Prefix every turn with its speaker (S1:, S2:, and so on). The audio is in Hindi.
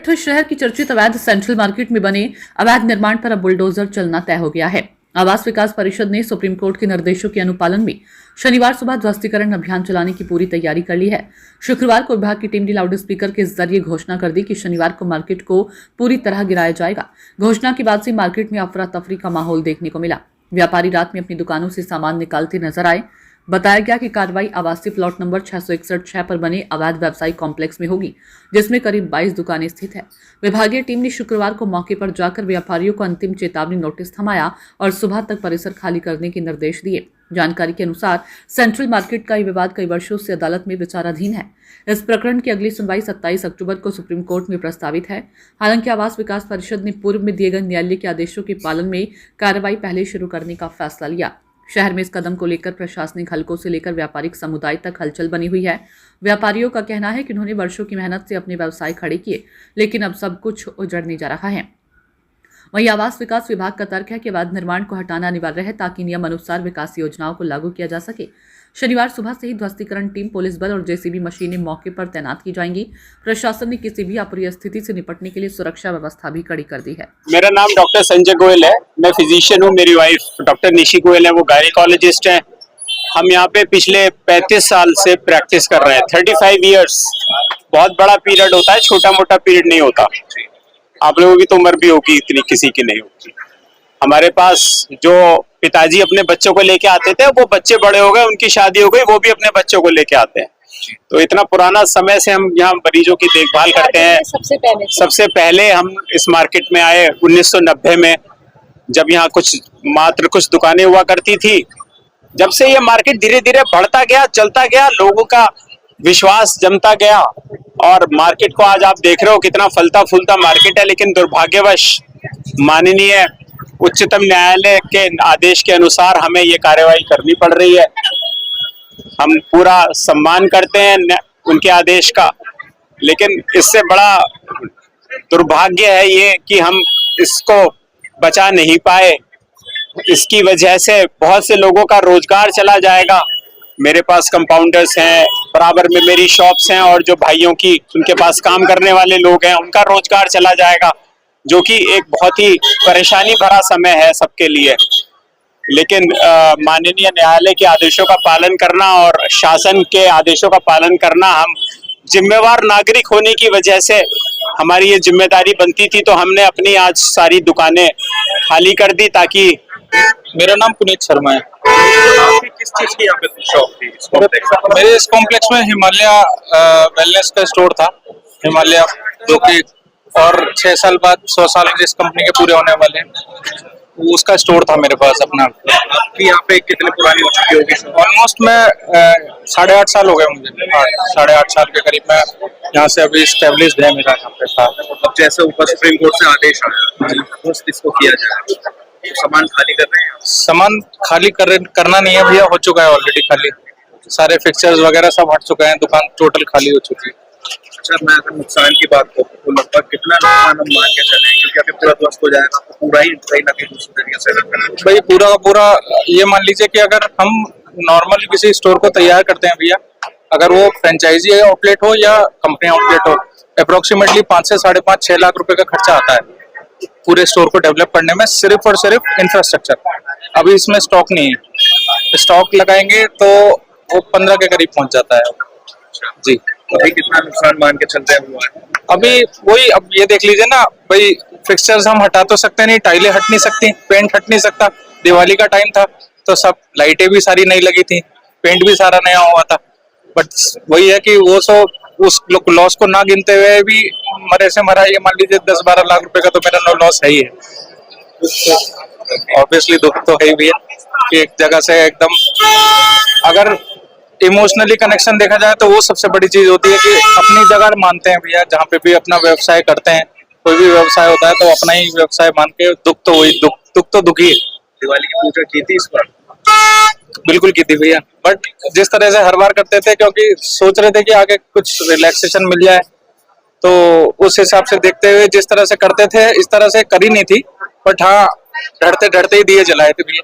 S1: प्रोजेक्ट शहर की चर्चित अवैध सेंट्रल मार्केट में बने अवैध निर्माण पर अब बुलडोजर चलना तय हो गया है। आवास विकास परिषद ने सुप्रीम कोर्ट के निर्देशों के अनुपालन में शनिवार सुबह ध्वस्तीकरण अभियान चलाने की पूरी तैयारी कर ली है। शुक्रवार को विभाग की टीम ने लाउड स्पीकर के जरिए घोषणा कर दी कि शनिवार को मार्केट को पूरी तरह गिराया जाएगा। घोषणा के बाद से मार्केट में अफरा तफरी का माहौल देखने को मिला। व्यापारी रात में अपनी दुकानों से सामान निकालते नजर आए। बताया गया कि कार्रवाई आवासीय प्लॉट नंबर 661/6 पर बने अवैध व्यावसायिक कॉम्प्लेक्स में होगी, जिसमें करीब 22 दुकानें स्थित है। विभागीय टीम ने शुक्रवार को मौके पर जाकर व्यापारियों को अंतिम चेतावनी नोटिस थमाया और सुबह तक परिसर खाली करने के निर्देश दिए। जानकारी के अनुसार सेंट्रल मार्केट का यह विवाद कई वर्षों से अदालत में विचाराधीन है। इस प्रकरण की अगली सुनवाई 27 अक्टूबर को सुप्रीम कोर्ट में प्रस्तावित है। हालांकि आवास विकास परिषद ने पूर्व में दिए गए न्यायालय के आदेशों के पालन में कार्रवाई पहले शुरू करने का फैसला लिया। शहर में इस कदम को लेकर प्रशासनिक हलकों से लेकर व्यापारिक समुदाय तक हलचल बनी हुई है। व्यापारियों का कहना है कि उन्होंने वर्षों की मेहनत से अपने व्यवसाय खड़े किए, लेकिन अब सब कुछ उजड़ने जा रहा है। वहीं आवास विकास विभाग का तर्क है कि अवैध निर्माण को हटाना अनिवार्य है ताकि नियम अनुसार विकास योजनाओं को लागू किया जा सके। शनिवार सुबह से ही ध्वस्तीकरण टीम, पुलिस बल और जेसीबी मशीनें मौके पर तैनात की जाएंगी। प्रशासन ने किसी भी अप्रिय स्थिति से निपटने के लिए सुरक्षा व्यवस्था भी कड़ी कर दी है।
S2: मेरा नाम डॉक्टर संजय गोयल है। मैं फिजिशियन हूँ। मेरी वाइफ डॉक्टर निशी गोयल है, वो गायनिकोलॉजिस्ट हैं। हम यहाँ पे पिछले 35 साल से प्रैक्टिस कर रहे हैं। 35 ईयर्स बहुत बड़ा पीरियड होता है, छोटा मोटा पीरियड नहीं होता। आप लोगों की तो उम्र भी होगी, इतनी किसी की नहीं होगी। हमारे पास जो पिताजी अपने बच्चों को लेके आते थे, वो बच्चे बड़े हो गए, उनकी शादी हो गई, वो भी अपने बच्चों को लेके आते हैं। तो इतना पुराना समय से हम यहाँ मरीजों की देखभाल करते हैं। सबसे पहले हम इस मार्केट में आए 1990 में, जब यहाँ मात्र कुछ दुकानें हुआ करती थी। जब से ये मार्केट धीरे धीरे बढ़ता गया, चलता गया, लोगों का विश्वास जमता गया और मार्केट को आज आप देख रहे हो कितना फलता फूलता मार्केट है। लेकिन दुर्भाग्यवश माननीय उच्चतम न्यायालय के आदेश के अनुसार हमें ये कार्यवाही करनी पड़ रही है। हम पूरा सम्मान करते हैं उनके आदेश का, लेकिन इससे बड़ा दुर्भाग्य है ये कि हम इसको बचा नहीं पाए। इसकी वजह से बहुत से लोगों का रोजगार चला जाएगा। मेरे पास कंपाउंडर्स हैं, बराबर में मेरी शॉप्स हैं, और जो भाइयों की उनके पास काम करने वाले लोग हैं, उनका रोजगार चला जाएगा, जो कि एक बहुत ही परेशानी भरा समय है सबके लिए। लेकिन माननीय न्यायालय के आदेशों का पालन करना और शासन के आदेशों का पालन करना, हम जिम्मेवार नागरिक होने की वजह से हमारी ये जिम्मेदारी बनती थी। तो हमने अपनी आज सारी दुकानें खाली कर दी ताकि।
S3: मेरा नाम पुनीत शर्मा है।
S4: किस चीज की यहाँ पे शॉप थी?
S3: मेरे इस कॉम्प्लेक्स में हिमालय वेलनेस का स्टोर था। हिमालय जो कि और 6 साल बाद 100 साल जिस कंपनी के पूरे होने वाले हैं, उसका स्टोर था मेरे पास अपना।
S4: आपकी यहाँ पे कितने पुरानी हो चुकी होगी?
S3: ऑलमोस्ट मैं 8.5 साल हो गए मुझे। 8.5 साल के करीब मैं यहाँ से अभी स्टेब्लिश्ड है मेरा यहाँ पे था।
S4: अब जैसे ऊपर सुप्रीम कोर्ट से आदेश आया, इसको किया जाए, सामान खाली कर रहे हैं?
S3: सामान खाली करना नहीं है भैया, हो चुका है ऑलरेडी खाली। सारे फिक्चर्स वगैरह सब हट चुके हैं, दुकान टोटल खाली हो चुकी है।
S4: अच्छा, मैं अगर नुकसान की बात करूँ तो लगभग कितना नुकसान हम मान के चले, क्योंकि अभी पूरा ध्वस्त हो जाएगा तो पूरा ही कहीं ना कहीं दूसरे तरीके से
S3: भाई पूरा का पूरा ये मान लीजिए कि अगर हम नॉर्मली किसी स्टोर को तैयार करते हैं भैया, अगर वो फ्रेंचाइजी आउटलेट हो या कंपनी आउटलेट हो, अप्रोक्सीमेटली 5 से 5.5-6 लाख रुपए का खर्चा आता है पूरे स्टोर को डेवलप करने में, सिर्फ और सिर्फ इंफ्रास्ट्रक्चर। अभी इसमें स्टॉक नहीं है, स्टॉक लगाएंगे तो वो 15 के करीब पहुंच जाता है जी।
S4: अभी कितना नुकसान मान के चलते हैं?
S3: अभी वही, अब ये देख लीजिए ना भाई, फिक्सचर्स हम हटा तो सकते नहीं, टाइलें हट नहीं सकती, पेंट हट नहीं सकता। दिवाली का टाइम था तो सब लाइटें भी सारी नई लगी थी, पेंट भी सारा नया हुआ था। बट वही है कि वो उस लॉस को ना गिनते हुए भी मरे से मरा, ये मान लीजिए 10-12 लाख रुपए का तो मेरा लॉस है ही है। ऑब्वियसली दुख तो है ही भैया कि एक जगह से एकदम, अगर इमोशनली कनेक्शन देखा जाए तो वो सबसे बड़ी चीज होती है कि अपनी जगह मानते हैं भैया, जहाँ पे भी अपना व्यवसाय करते हैं, कोई भी व्यवसाय होता है तो अपना ही व्यवसाय मान के, दुख तो वही दुख तो दुखी है।
S4: दिवाली की पूजा की थी इस बार?
S3: बिल्कुल की थी भैया, बट जिस तरह से हर बार करते थे, क्योंकि सोच रहे थे कि आगे कुछ रिलैक्सेशन मिल जाए, तो उस हिसाब से देखते हुए जिस तरह से करते थे इस तरह से करी नहीं थी। बट हाँ, डरते डरते ही दिए जलाए थे भैया।